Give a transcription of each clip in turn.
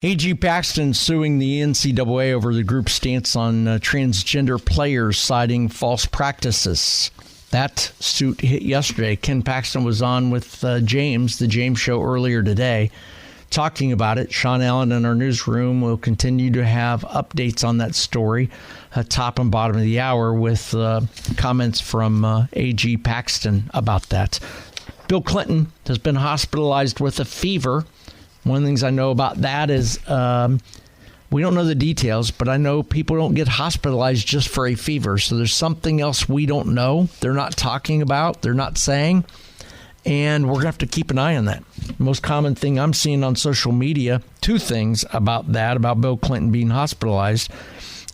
A.G. Paxton suing the NCAA over the group's stance on transgender players citing false practices. That suit hit yesterday. Ken Paxton was on with the James Show earlier today, talking about it. Sean Allen in our newsroom will continue to have updates on that story, top and bottom of the hour, with comments from A.G. Paxton about that. Bill Clinton has been hospitalized with a fever. One of the things I know about that is we don't know the details, but I know people don't get hospitalized just for a fever. So there's something else we don't know. They're not talking about. They're not saying. And we're going to have to keep an eye on that. The most common thing I'm seeing on social media, two things about that, about Bill Clinton being hospitalized,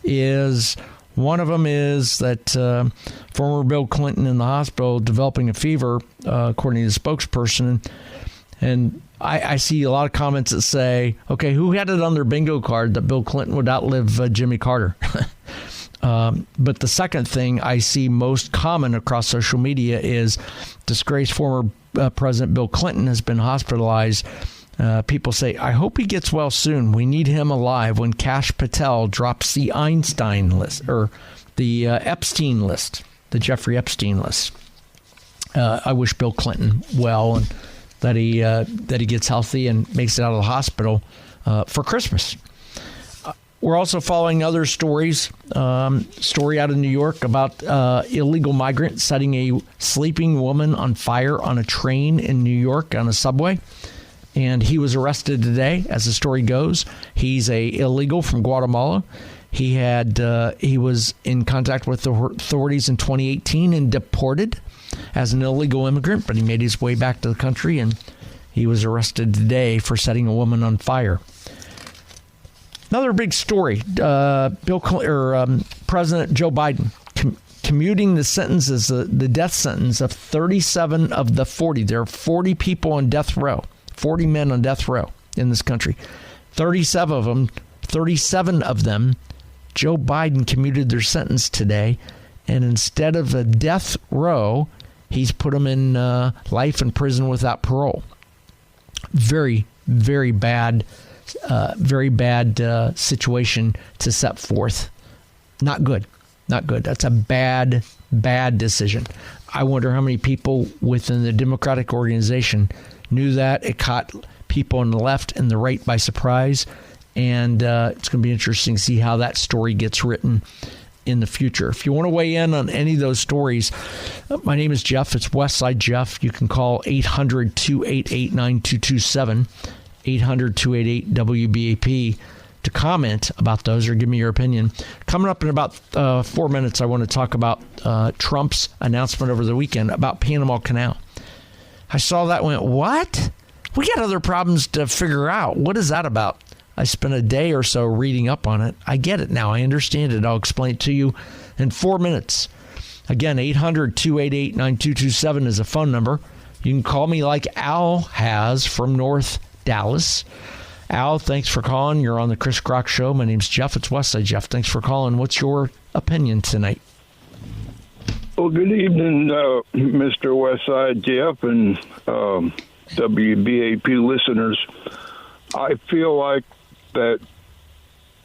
is one of them is that former Bill Clinton in the hospital developing a fever, according to the spokesperson. And I see a lot of comments that say, okay, who had it on their bingo card that Bill Clinton would outlive Jimmy Carter? But the second thing I see most common across social media is disgraced former President Bill Clinton has been hospitalized. People say, I hope he gets well soon. We need him alive when Kash Patel drops the Einstein list or the Epstein list, the Jeffrey Epstein list. I wish Bill Clinton well and that he gets healthy and makes it out of the hospital for Christmas. We're also following other stories. Story out of New York about illegal migrant setting a sleeping woman on fire on a train in New York on a subway. And he was arrested today, as the story goes. He's a illegal from Guatemala. He was in contact with the authorities in 2018 and deported as an illegal immigrant, but he made his way back to the country, and he was arrested today for setting a woman on fire. Another big story: President Joe Biden commuting the sentences, the death sentence of 37 of the 40. There are 40 people on death row, 40 men on death row in this country. 37 of them, Joe Biden commuted their sentence today, and instead of a death row, he's put them in life in prison without parole. Very, very bad situation to set forth. Not good. That's a bad decision. I wonder how many people within the Democratic organization knew that. It caught people on the left and the right by surprise. And it's going to be interesting to see how that story gets written in the future. If you want to weigh in on any of those stories, my name is Jeff. It's Westside Jeff. You can call 800-288-9227, 800-288-WBAP to comment about those or give me your opinion. Coming up in about 4 minutes, I want to talk about Trump's announcement over the weekend about Panama Canal. I saw that and went, what? We got other problems to figure out. What is that about? I spent a day or so reading up on it. I get it now. I understand it. I'll explain it to you in 4 minutes. Again, 800-288-9227 is a phone number. You can call me like Al has from North Dallas. Al, thanks for calling. You're on the Chris Crock Show. My name's Jeff. It's Westside Jeff. Thanks for calling. What's your opinion tonight? Well, good evening, Mr. Westside Jeff and WBAP listeners. I feel like that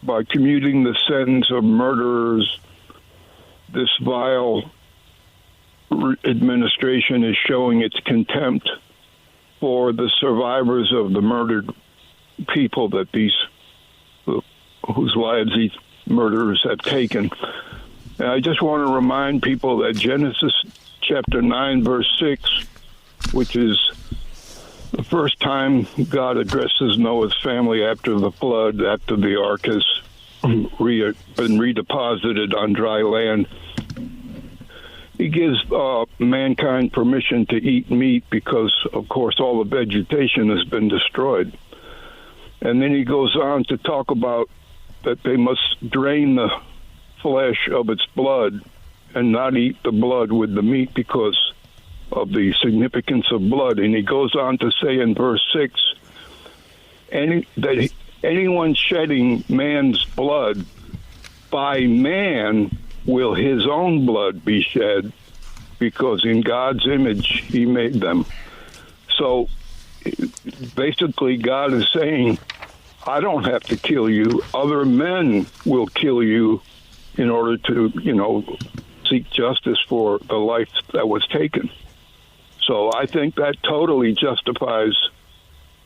by commuting the sentence of murderers, this vile administration is showing its contempt for the survivors of the murdered people that whose lives these murderers have taken. And I just want to remind people that Genesis chapter 9, verse 6, which is the first time God addresses Noah's family after the flood, after the ark has been redeposited on dry land. He gives mankind permission to eat meat because, of course, all the vegetation has been destroyed. And then he goes on to talk about that they must drain the flesh of its blood and not eat the blood with the meat because of the significance of blood. And he goes on to say in verse 6, that anyone shedding man's blood, by man will his own blood be shed, because in God's image he made them. So basically God is saying I don't have to kill you. Other men will kill you in order to, seek justice for the life that was taken. So I think that totally justifies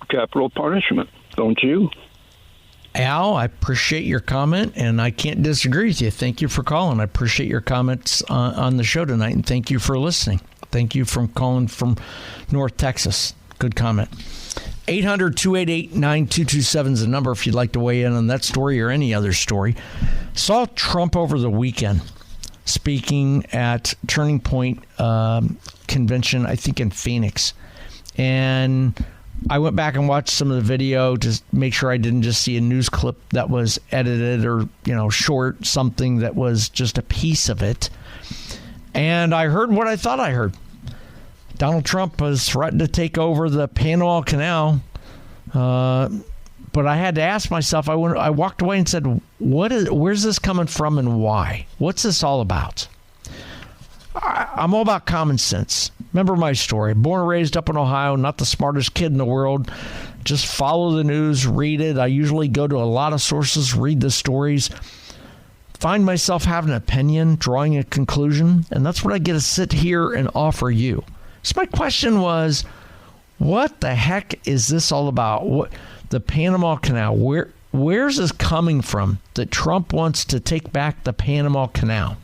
capital punishment, don't you? Al, I appreciate your comment, and I can't disagree with you. Thank you for calling. I appreciate your comments on the show tonight, and thank you for listening. Thank you for calling from North Texas. Good comment. 800-288-9227 is the number if you'd like to weigh in on that story or any other story. Saw Trump over the weekend speaking at Turning Point Convention, I think in Phoenix. And I went back and watched some of the video to make sure I didn't just see a news clip that was edited or, short, something that was just a piece of it. And I heard what I thought I heard. Donald Trump has threatened to take over the Panama Canal. But I had to ask myself, I walked away and said, where's this coming from and why? What's this all about? I'm all about common sense. Remember my story. Born and raised up in Ohio, not the smartest kid in the world. Just follow the news, read it. I usually go to a lot of sources, read the stories, find myself having an opinion, drawing a conclusion, and that's what I get to sit here and offer you. So my question was, what the heck is this all about? What the Panama Canal? Where's this coming from that Trump wants to take back the Panama Canal?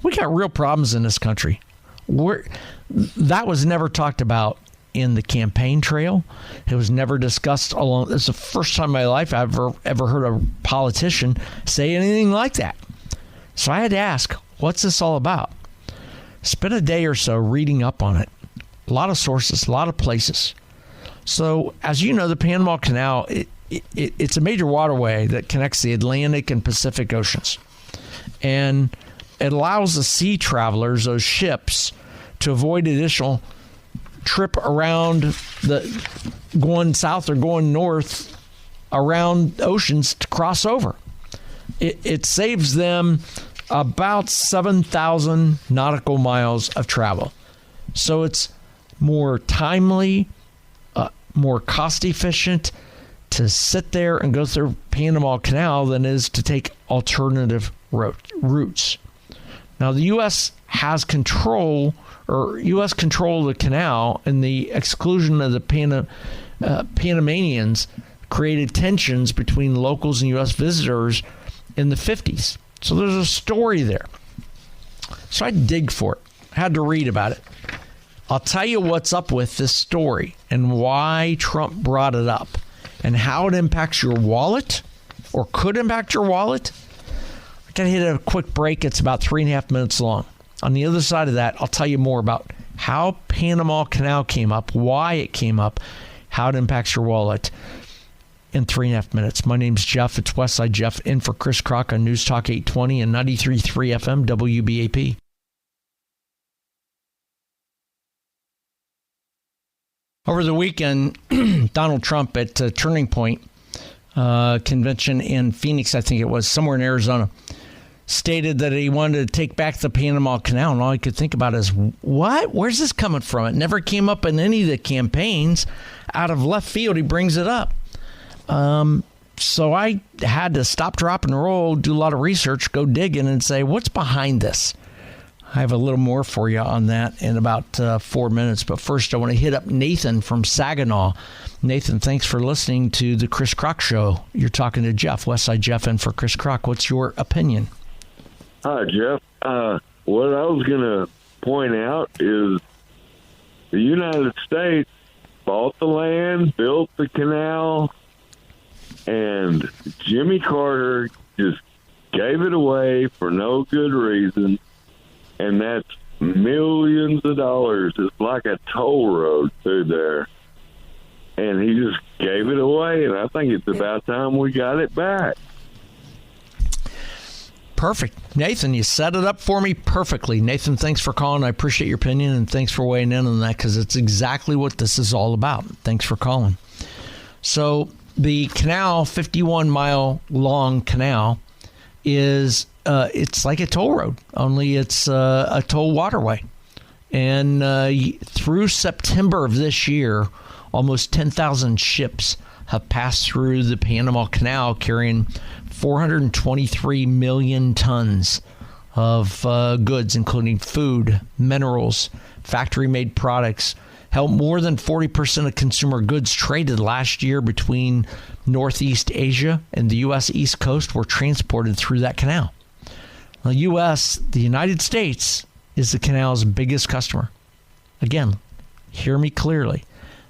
We got real problems in this country. That was never talked about in the campaign trail. It was never discussed along. It's the first time in my life I've ever heard a politician say anything like that. So I had to ask, what's this all about? Spent a day or so reading up on it. A lot of sources, a lot of places. So, as you know, the Panama Canal, it's a major waterway that connects the Atlantic and Pacific Oceans. And it allows the sea travelers, those ships, to avoid additional trip around going south or going north around oceans to cross over. It saves them about 7,000 nautical miles of travel. So it's more timely, more cost efficient to sit there and go through Panama Canal than it is to take alternative routes. Now, the U.S. has control of the canal, and the exclusion of the Panamanians created tensions between locals and U.S. visitors in the 50s. So there's a story there. So I dig for it. I had to read about it. I'll tell you what's up with this story and why Trump brought it up and how it impacts your wallet or could impact your wallet. I got to hit a quick break. It's about 3.5 minutes long. On the other side of that, I'll tell you more about how Panama Canal came up, why it came up, how it impacts your wallet in 3.5 minutes. My name's Jeff. It's Westside Jeff in for Chris Crock on News Talk 820 and 93.3 FM WBAP. Over the weekend, Donald Trump at Turning Point Convention in Phoenix, I think it was, somewhere in Arizona, stated that he wanted to take back the Panama Canal. And all I could think about is, what? Where's this coming from? It never came up in any of the campaigns. Out of left field, he brings it up. So I had to stop, drop, and roll, do a lot of research, go digging, and say, what's behind this? I have a little more for you on that in about 4 minutes. But first, I want to hit up Nathan from Saginaw. Nathan, thanks for listening to the Chris Crock Show. You're talking to Jeff, Westside Jeff, and for Chris Crock. What's your opinion? Hi, Jeff. What I was going to point out is the United States bought the land, built the canal, and Jimmy Carter just gave it away for no good reason. And that's millions of dollars. It's like a toll road through there. And he just gave it away, and I think it's about time we got it back. Perfect. Nathan, you set it up for me perfectly. Nathan, thanks for calling. I appreciate your opinion, and thanks for weighing in on that because it's exactly what this is all about. Thanks for calling. So the canal, 51-mile-long canal, is it's like a toll road, only it's a toll waterway. And through September of this year, almost 10,000 ships have passed through the Panama Canal carrying 423 million tons of goods, including food, minerals, factory-made products. Hell, more than 40% of consumer goods traded last year between Northeast Asia and the U.S. East Coast were transported through that canal. The United States, is the canal's biggest customer. Again, hear me clearly.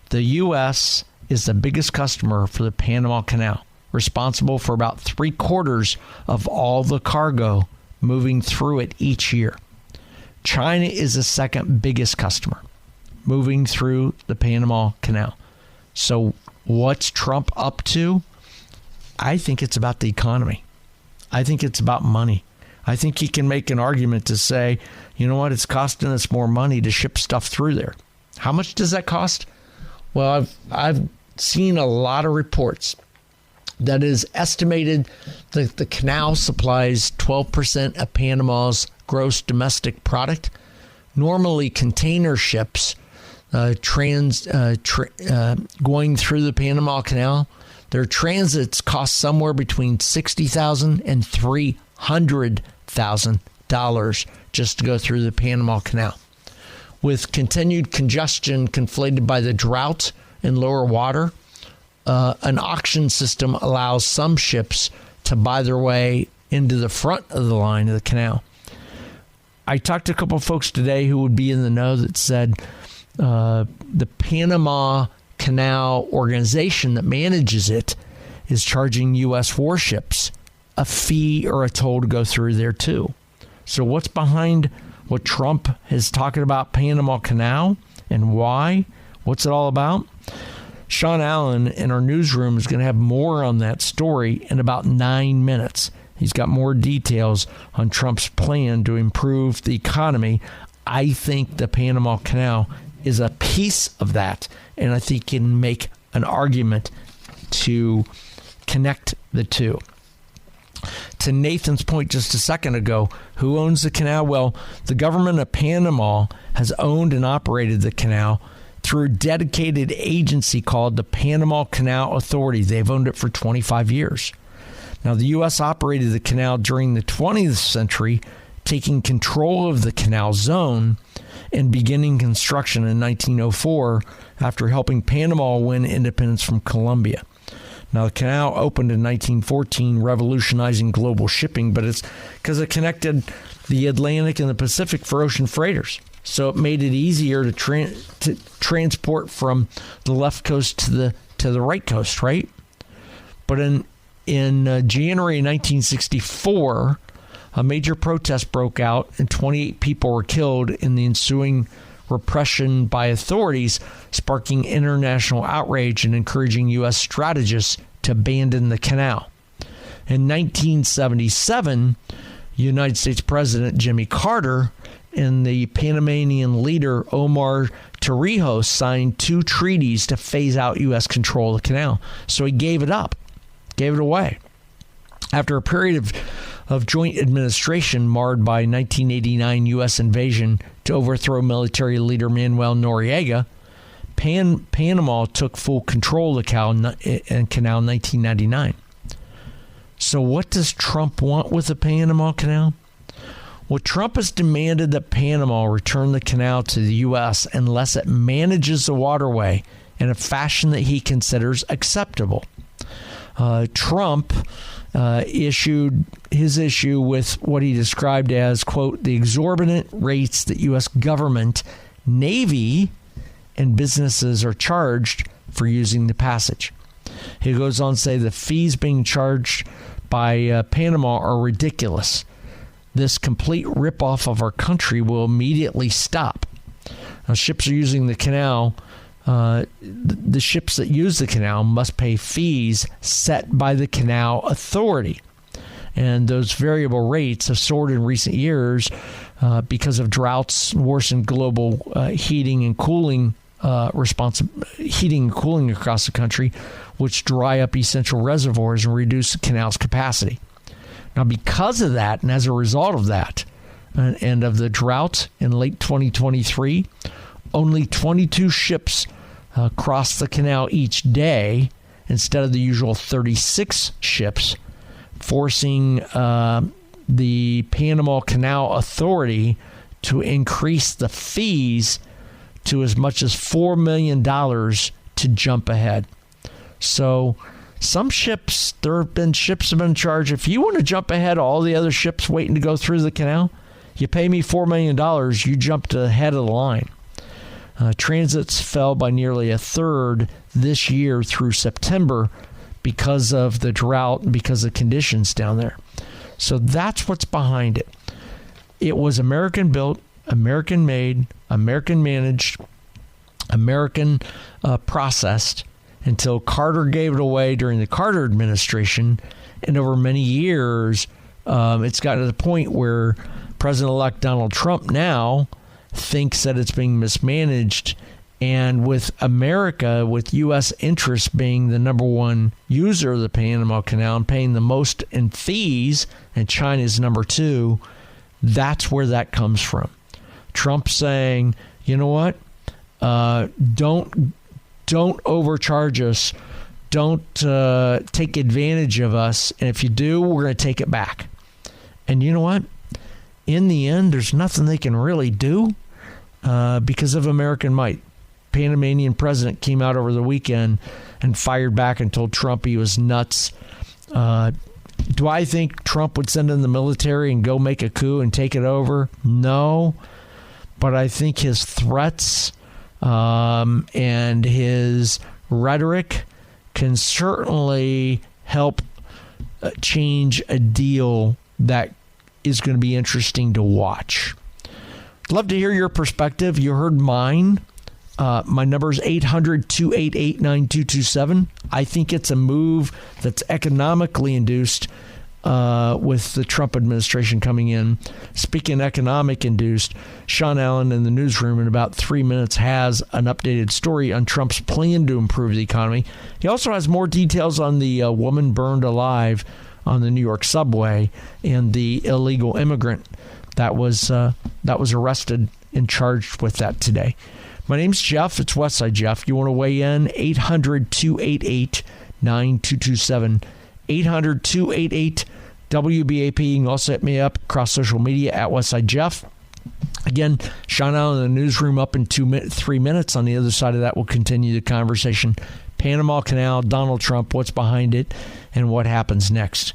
The U.S. is the biggest customer for the Panama Canal, responsible for about 3/4 of all the cargo moving through it each year. China is the second biggest customer moving through the Panama Canal. So what's Trump up to? I think it's about the economy. I think it's about money. I think he can make an argument to say, you know what, it's costing us more money to ship stuff through there. How much does that cost? Well, I've seen a lot of reports that is estimated that the canal supplies 12% of Panama's gross domestic product. Normally, container ships going through the Panama Canal, their transits cost somewhere between $60,000 and $300,000 just to go through the Panama Canal. With continued congestion conflated by the drought and lower water, an auction system allows some ships to buy their way into the front of the line of the canal. I talked to a couple of folks today who would be in the know that said the Panama Canal organization that manages it is charging U.S. warships a fee or a toll to go through there too. So what's behind what Trump is talking about Panama Canal and why? What's it all about? Sean Allen in our newsroom is going to have more on that story in about 9 minutes. He's got more details on Trump's plan to improve the economy. I think the Panama Canal is a piece of that, and I think he can make an argument to connect the two. To Nathan's point just a second ago, who owns the canal? Well, the government of Panama has owned and operated the canal through a dedicated agency called the Panama Canal Authority. They've owned it for 25 years. Now, the U.S. operated the canal during the 20th century, taking control of the canal zone and beginning construction in 1904 after helping Panama win independence from Colombia. Now, the canal opened in 1914, revolutionizing global shipping, but it's because it connected the Atlantic and the Pacific for ocean freighters. So it made it easier to transport from the left coast to the right coast, right? But in January 1964, a major protest broke out and 28 people were killed in the ensuing repression by authorities, sparking international outrage and encouraging U.S. strategists to abandon the canal. In 1977, United States President Jimmy Carter and the Panamanian leader Omar Torrijos signed 2 treaties to phase out U.S. control of the canal. So he gave it up, gave it away. After a period of joint administration marred by 1989 U.S. invasion to overthrow military leader Manuel Noriega, Panama took full control of the canal in 1999. So what does Trump want with the Panama Canal? Well, Trump has demanded that Panama return the canal to the U.S. unless it manages the waterway in a fashion that he considers acceptable. Trump issued his issue with what he described as, quote, the exorbitant rates that U.S. government, Navy, and businesses are charged for using the passage. He goes on to say the fees being charged by Panama are ridiculous. This complete ripoff of our country will immediately stop. Now, ships are using the canal. The ships that use the canal must pay fees set by the Canal Authority. And those variable rates have soared in recent years because of droughts, worsened global heating and cooling across the country, which dry up essential reservoirs and reduce the canal's capacity. Now, because of that, and as a result of that, and of the drought in late 2023, only 22 ships cross the canal each day, instead of the usual 36 ships, forcing the Panama Canal Authority to increase the fees to as much as $4 million to jump ahead. So some ships, there have been ships have been in charge. If you want to jump ahead of all the other ships waiting to go through the canal, you pay me $4 million, you jumped ahead of the line. Transits fell by nearly a third this year through September because of the drought and because of conditions down there. So that's what's behind it. It was American built, American made, American managed, American processed until Carter gave it away during the Carter administration. And over many years, it's gotten to the point where President-elect Donald Trump now thinks that it's being mismanaged. And with America, with U.S. interests being the number one user of the Panama Canal and paying the most in fees, and China's number two, that's where that comes from. Trump saying, you know what? Don't overcharge us. Don't take advantage of us. And if you do, we're going to take it back. And you know what? In the end, there's nothing they can really do because of American might. Panamanian president came out over the weekend and fired back and told Trump he was nuts. Do I think Trump would send in the military and go make a coup and take it over? No. But I think his threats and his rhetoric can certainly help change a deal that is going to be interesting to watch. I'd love to hear your perspective. You heard mine. My number is 800-288-9227. I think it's a move that's economically induced with the Trump administration coming in. Speaking economic induced, Sean Allen in the newsroom in about 3 minutes has an updated story on Trump's plan to improve the economy. He also has more details on the woman burned alive on the New York subway and the illegal immigrant that was arrested and charged with that today. My name's Jeff. It's Westside Jeff. You want to weigh in? 800-288-9227. 800-288-WBAP. You can also hit me up across social media at Westside Jeff. Again, Sean Allen in the newsroom up in 3 minutes. On the other side of that, we'll continue the conversation. Panama Canal, Donald Trump, what's behind it, and what happens next.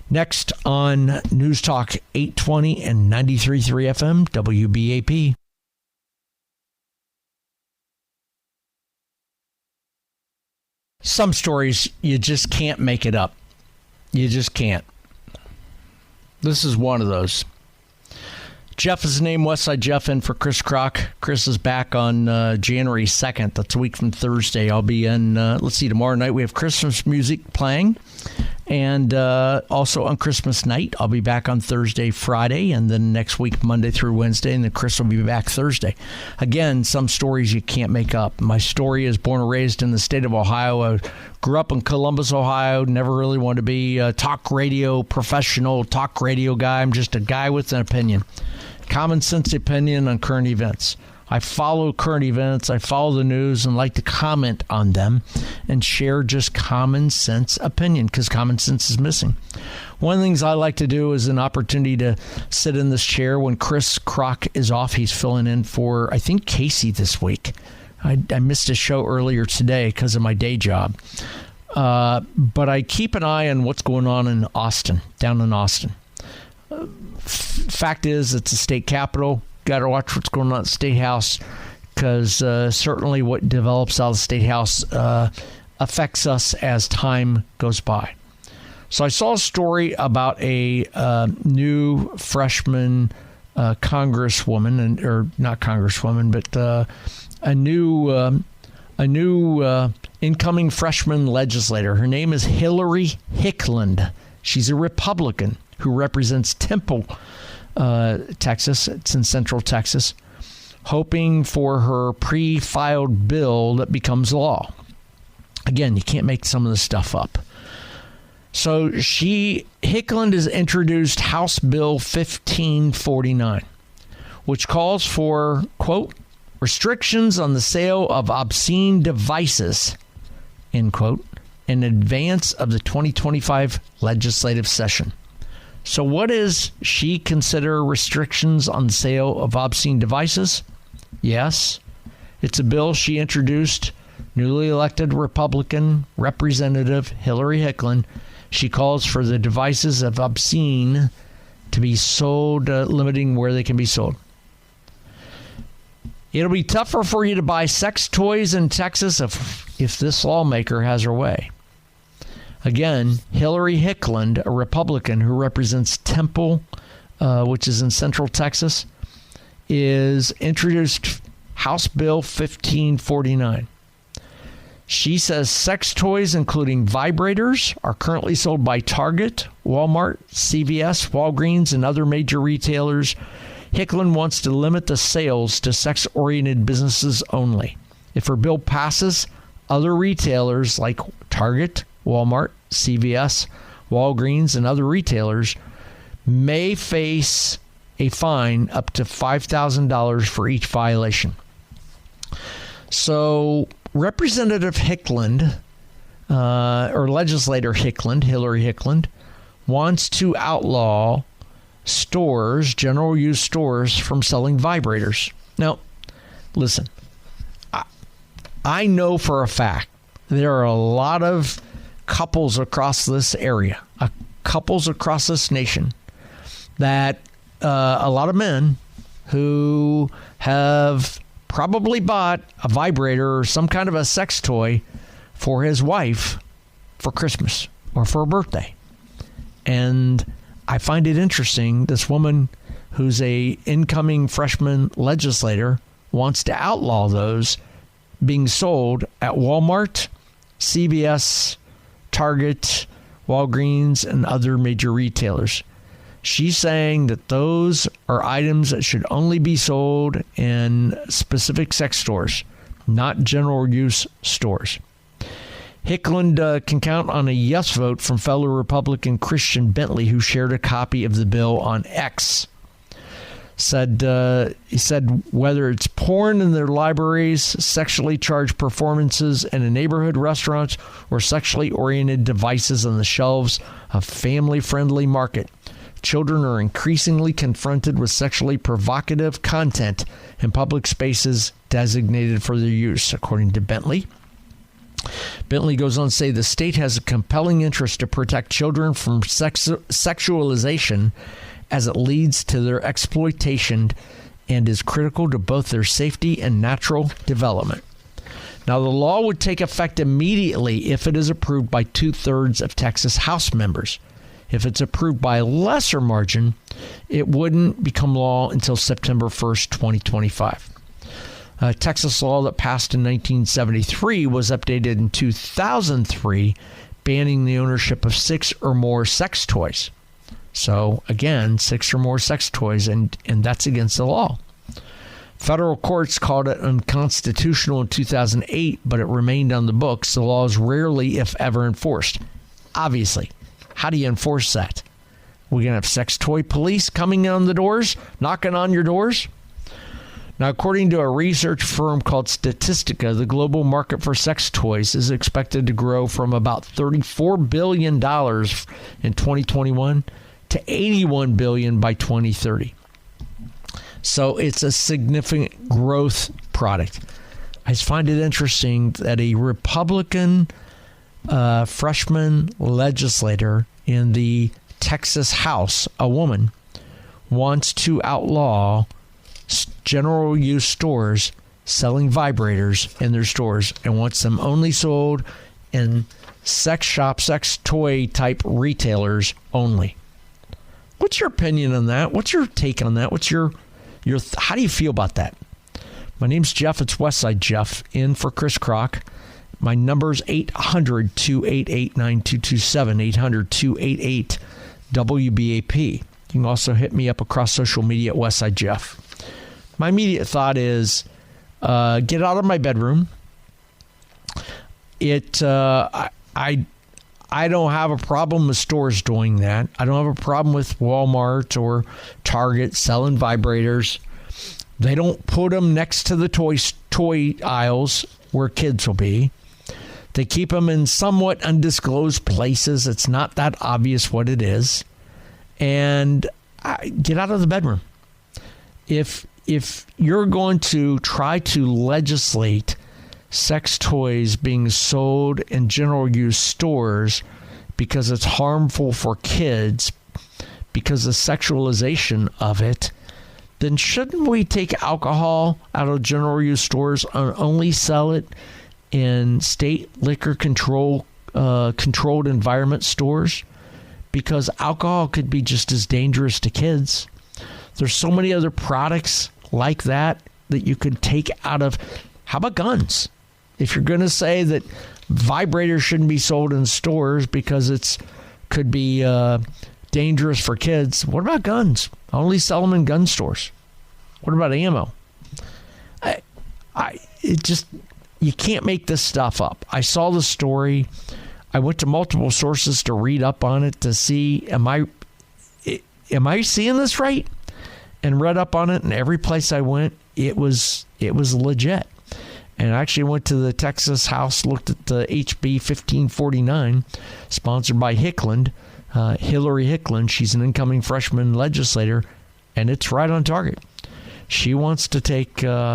Next on News Talk 820 and 93.3 FM, WBAP. Some stories, you just can't make it up. You just can't. This is one of those. Jeff is the name, Westside Jeff, in for Chris Kroc. Chris is back on January 2nd. That's a week from Thursday. I'll be in, tomorrow night we have Christmas music playing. And also on Christmas night, I'll be back on Thursday, Friday, and then next week, Monday through Wednesday, and then Chris will be back Thursday. Again, some stories you can't make up. My story is born and raised in the state of Ohio. I grew up in Columbus, Ohio, never really wanted to be a professional talk radio guy. I'm just a guy with an opinion. Common sense opinion on current events. I follow current events, I follow the news, and like to comment on them and share just common sense opinion because common sense is missing. One of the things I like to do is an opportunity to sit in this chair when Chris Kroc is off. He's filling in for, I think, Casey this week. I missed a show earlier today because of my day job. But I keep an eye on what's going on in Austin, down in Austin. Fact is, it's a state capital. Got to watch what's going on at the State House because certainly what develops out of the State House affects us as time goes by. So I saw a story about a new freshman congresswoman, or not congresswoman, but a new incoming freshman legislator. Her name is Hillary Hickland. She's a Republican who represents Temple, Texas. It's in Central Texas, hoping for her pre-filed bill that becomes law. Again, you can't make some of this stuff up. So Hickland has introduced House Bill 1549, which calls for, quote, restrictions on the sale of obscene devices, end quote, in advance of the 2025 legislative session. So what does she consider restrictions on the sale of obscene devices? Yes, it's a bill she introduced, newly elected Republican Representative Hillary Hicklin. She calls for the devices of obscene to be sold, limiting where they can be sold. It'll be tougher for you to buy sex toys in Texas if this lawmaker has her way. Again, Hillary Hicklin, a Republican who represents Temple, which is in central Texas, is introduced House Bill 1549. She says sex toys, including vibrators, are currently sold by Target, Walmart, CVS, Walgreens, and other major retailers. Hicklin wants to limit the sales to sex-oriented businesses only. If her bill passes, other retailers like Target, Walmart, CVS, Walgreens, and other retailers may face a fine up to $5,000 for each violation. So Representative Hicklin, or Legislator Hicklin, Hillary Hicklin, wants to outlaw stores, general use stores, from selling vibrators. Now, listen, I know for a fact there are a lot of couples across this area, couples across this nation, that a lot of men who have probably bought a vibrator or some kind of a sex toy for his wife for Christmas or for her birthday. And I find it interesting, this woman who's a incoming freshman legislator wants to outlaw those being sold at Walmart, CVS, Target, Walgreens, and other major retailers. She's saying that those are items that should only be sold in specific sex stores, not general use stores. Hicklin can count on a yes vote from fellow Republican Christian Bentley, who shared a copy of the bill on X. He said whether it's porn in their libraries, sexually charged performances in a neighborhood restaurants, or sexually oriented devices on the shelves of family-friendly market, children are increasingly confronted with sexually provocative content in public spaces designated for their use, according to Bentley. Bentley goes on to say the state has a compelling interest to protect children from sexualization as it leads to their exploitation and is critical to both their safety and natural development. Now, the law would take effect immediately if it is approved by 2/3 of Texas House members. If it's approved by a lesser margin, it wouldn't become law until September 1st, 2025. A Texas law that passed in 1973 was updated in 2003, banning the ownership of 6 or more sex toys. So, again, 6 or more sex toys, and that's against the law. Federal courts called it unconstitutional in 2008, but it remained on the books. The law is rarely, if ever, enforced. Obviously, how do you enforce that? We're going to have sex toy police coming on the doors, knocking on your doors? Now, according to a research firm called Statistica, the global market for sex toys is expected to grow from about $34 billion in 2021 to $81 billion by 2030. So it's a significant growth product. I just find it interesting that a Republican freshman legislator in the Texas House, a woman, wants to outlaw general use stores selling vibrators in their stores and wants them only sold in sex shop, sex toy type retailers only. What's your opinion on that? What's your take on that? What's your how do you feel about that? My name's Jeff. It's Westside Jeff, in for Chris Crock. My number's 800-288-9227, 800-288-WBAP. You can also hit me up across social media at Westside Jeff. My immediate thought is get out of my bedroom. I don't have a problem with stores doing that. I don't have a problem with Walmart or Target selling vibrators. They don't put them next to the toy aisles where kids will be. They keep them in somewhat undisclosed places. It's not that obvious what it is. And get out of the bedroom. If you're going to try to legislate sex toys being sold in general use stores because it's harmful for kids, because of sexualization of it, then shouldn't we take alcohol out of general use stores and only sell it in state liquor controlled environment stores? Because alcohol could be just as dangerous to kids. There's so many other products like that you could take out of. How about guns? If you're going to say that vibrators shouldn't be sold in stores because it could be dangerous for kids, what about guns? Only sell them in gun stores. What about ammo? You can't make this stuff up. I saw the story. I went to multiple sources to read up on it to see, am I seeing this right? And read up on it, and every place I went, it was legit. And I actually went to the Texas House, looked at the HB 1549, sponsored by Hicklin, Hillary Hicklin. She's an incoming freshman legislator, and it's right on target. She wants to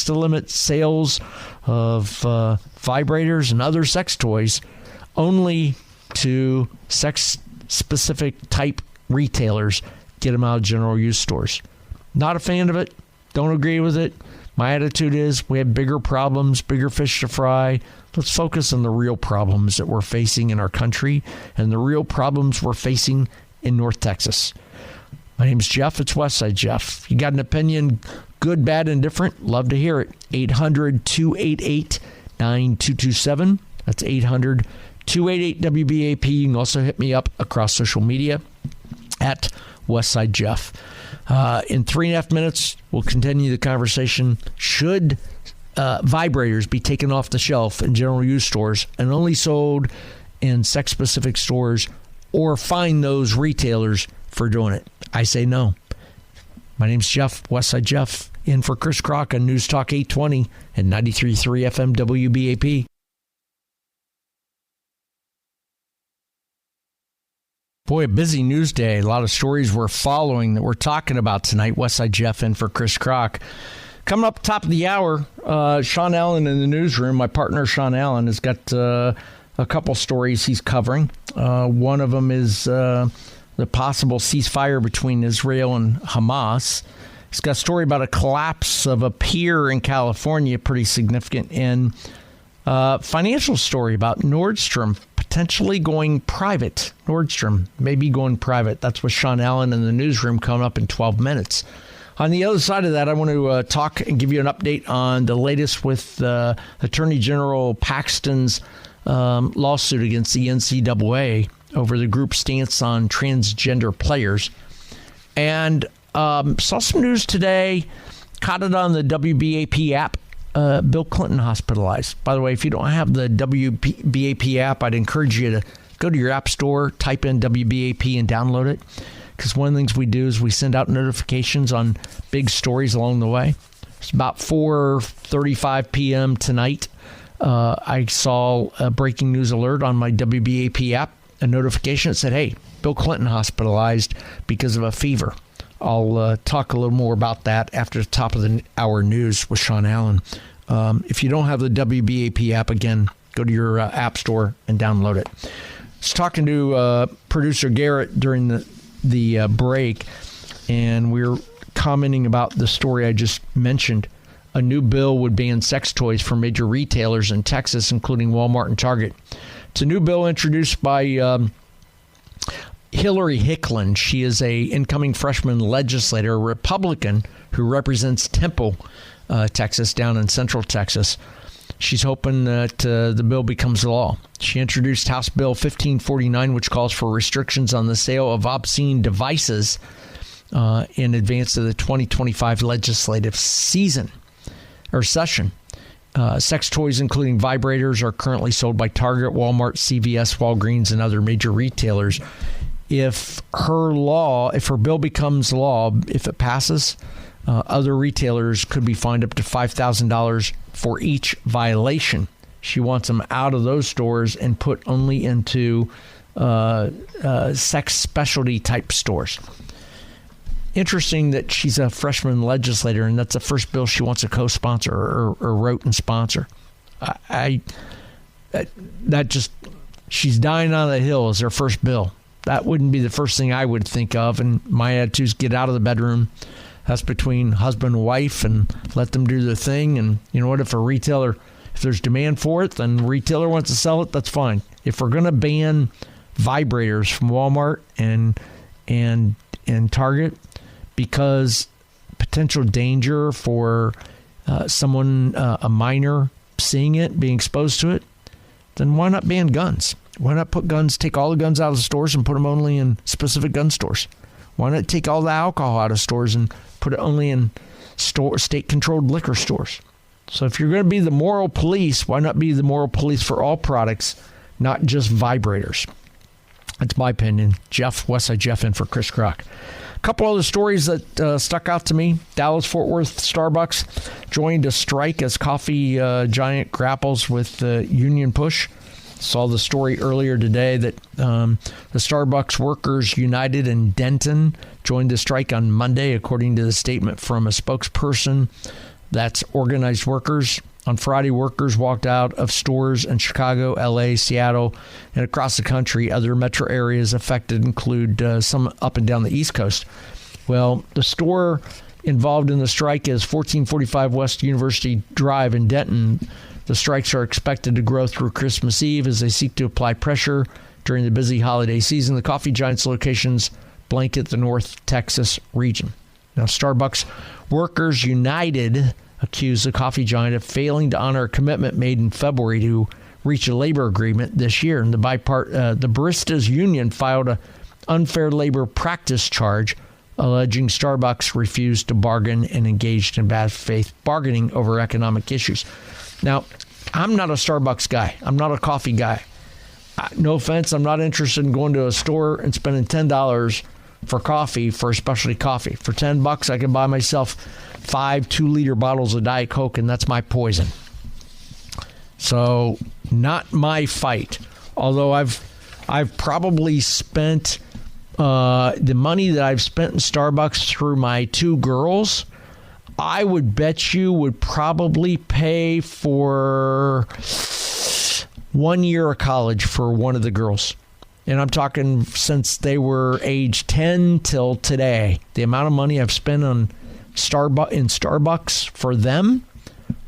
limit sales of vibrators and other sex toys only to sex-specific type retailers. Get them out of general use stores. Not a fan of it. Don't agree with it. My attitude is we have bigger problems, bigger fish to fry. Let's focus on the real problems that we're facing in our country and the real problems we're facing in North Texas. My name's Jeff. It's Westside Jeff. You got an opinion, good, bad, and different? Love to hear it. 800-288-9227. That's 800-288-WBAP. You can also hit me up across social media at Westside Jeff. In 3.5 minutes, we'll continue the conversation. Should vibrators be taken off the shelf in general use stores and only sold in sex-specific stores, or fine those retailers for doing it? I say no. My name's Jeff, Westside Jeff, in for Chris Crock on News Talk 820 and 93.3 FM WBAP. Boy, a busy news day. A lot of stories we're following that we're talking about tonight. Westside Jeff in for Chris Crock. Coming up top of the hour, Sean Allen in the newsroom. My partner, Sean Allen, has got a couple stories he's covering. One of them is the possible ceasefire between Israel and Hamas. He's got a story about a collapse of a pier in California, pretty significant, and financial story about Nordstrom potentially going private. Nordstrom maybe going private. That's with Sean Allen in the newsroom coming up in 12 minutes. On the other side of that, I want to talk and give you an update on the latest with Attorney General Paxton's lawsuit against the NCAA over the group's stance on transgender players. And saw some news today, caught it on the WBAP app. Bill Clinton hospitalized. By the way, if you don't have the WBAP app, I'd encourage you to go to your app store, type in WBAP and download it. Because one of the things we do is we send out notifications on big stories along the way. It's about 4:35 p.m. tonight. I saw a breaking news alert on my WBAP app, a notification that said, hey, Bill Clinton hospitalized because of a fever. I'll talk a little more about that after the top of the hour news with Sean Allen. If you don't have the WBAP app, again, go to your app store and download it. I was talking to producer Garrett during the break, and we were commenting about the story I just mentioned. A new bill would ban sex toys for major retailers in Texas, including Walmart and Target. It's a new bill introduced by Hillary Hicklin. She is a incoming freshman legislator, a Republican who represents Temple, Texas, down in Central Texas. She's hoping that the bill becomes law. She introduced House Bill 1549, which calls for restrictions on the sale of obscene devices in advance of the 2025 legislative session. Sex toys, including vibrators, are currently sold by Target, Walmart, CVS, Walgreens, and other major retailers. If her bill becomes law, if it passes, other retailers could be fined up to $5,000 for each violation. She wants them out of those stores and put only into sex specialty type stores. Interesting that she's a freshman legislator, and that's the first bill she wants to co-sponsor or wrote and sponsor. She's dying on the hill as her first bill. That wouldn't be the first thing I would think of, and my attitude is get out of the bedroom. That's between husband and wife, and let them do their thing. And you know what? If there's demand for it, then the retailer wants to sell it, that's fine. If we're going to ban vibrators from Walmart and Target because potential danger for someone, a minor, seeing it, being exposed to it, then why not ban guns? Why not take all the guns out of the stores and put them only in specific gun stores? Why not take all the alcohol out of stores and put it only in state-controlled liquor stores? So if you're going to be the moral police, why not be the moral police for all products, not just vibrators? That's my opinion. Westside Jeff in for Chris Crock. A couple other stories that stuck out to me. Dallas-Fort Worth Starbucks joined a strike as coffee giant grapples with union push. Saw the story earlier today that the Starbucks Workers United in Denton joined the strike on Monday, according to the statement from a spokesperson. That's organized workers. On Friday, workers walked out of stores in Chicago, L.A., Seattle, and across the country. Other metro areas affected include some up and down the East Coast. Well, the store involved in the strike is 1445 West University Drive in Denton. The strikes are expected to grow through Christmas Eve as they seek to apply pressure during the busy holiday season. The Coffee Giant's locations blanket the North Texas region. Now, Starbucks Workers United accused the Coffee Giant of failing to honor a commitment made in February to reach a labor agreement this year. And the Baristas Union filed an unfair labor practice charge alleging Starbucks refused to bargain and engaged in bad faith bargaining over economic issues. Now, I'm not a Starbucks guy. I'm not a coffee guy. No offense, I'm not interested in going to a store and spending $10 for coffee, for a specialty coffee. For $10, I can buy myself 5 2-liter bottles of Diet Coke, and that's my poison. So, not my fight. Although I've probably spent the money that I've spent in Starbucks through my 2 girls, I would bet you would probably pay for 1 year of college for one of the girls. And I'm talking since they were age 10 till today. The amount of money I've spent on Starbucks for them,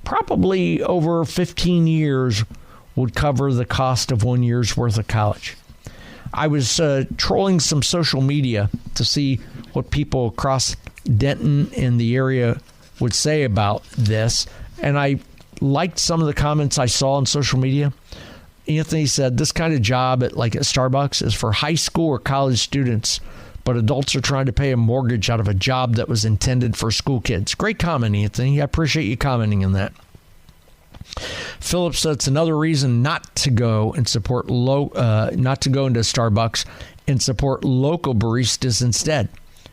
probably over 15 years, would cover the cost of 1 year's worth of college. I was trolling some social media to see what people across Denton and the area would say about this, and I liked some of the comments I saw on social media. Anthony said this kind of job at Starbucks is for high school or college students, but adults are trying to pay a mortgage out of a job that was intended for school kids. Great comment, Anthony. I appreciate you commenting on that. Philip said it's another reason not to go and support not to go into Starbucks and support local baristas instead.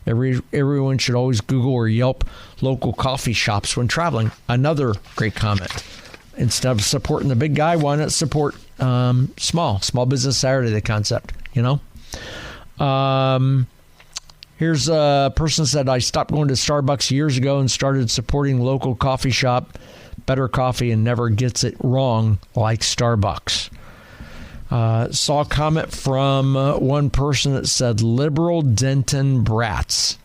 Everyone should always Google or Yelp local coffee shops when traveling. Another great comment. Instead of supporting the big guy, why not support small business Saturday, the concept, you know? Here's a person said, I stopped going to Starbucks years ago and started supporting local coffee shop, better coffee, and never gets it wrong like Starbucks. Saw a comment from one person that said, liberal Denton brats.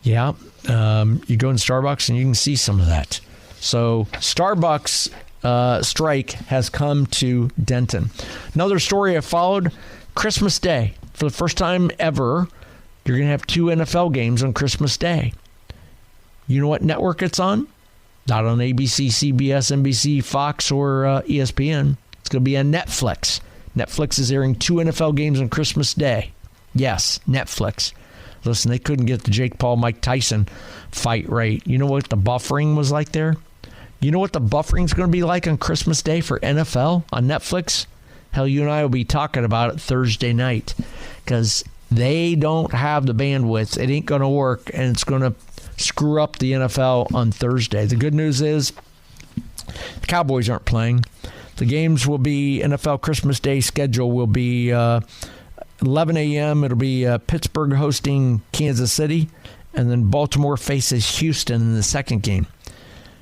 Yeah, you go in Starbucks and you can see some of that. So Starbucks strike has come to Denton. Another story I followed, Christmas Day. For the first time ever, you're going to have 2 NFL games on Christmas Day. You know what network it's on? Not on ABC, CBS, NBC, Fox, or ESPN. It's going to be on Netflix. Netflix is airing 2 NFL games on Christmas Day. Yes, Netflix. Listen, they couldn't get the Jake Paul-Mike Tyson fight right. You know what the buffering was like there? You know what the buffering is going to be like on Christmas Day for NFL on Netflix? Hell, you and I will be talking about it Thursday night because they don't have the bandwidth. It ain't going to work, and it's going to screw up the NFL on Thursday. The good news is The Cowboys aren't playing. The games will be NFL Christmas Day schedule will be 11 a.m. It'll be Pittsburgh hosting Kansas City, and then Baltimore faces Houston in the second game.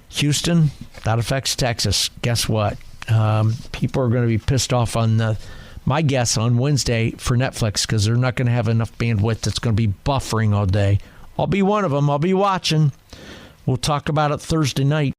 Houston, that affects Texas. Guess what? People are going to be pissed off on my guess on Wednesday for Netflix because they're not going to have enough bandwidth that's going to be buffering all day. I'll be one of them. I'll be watching. We'll talk about it Thursday night.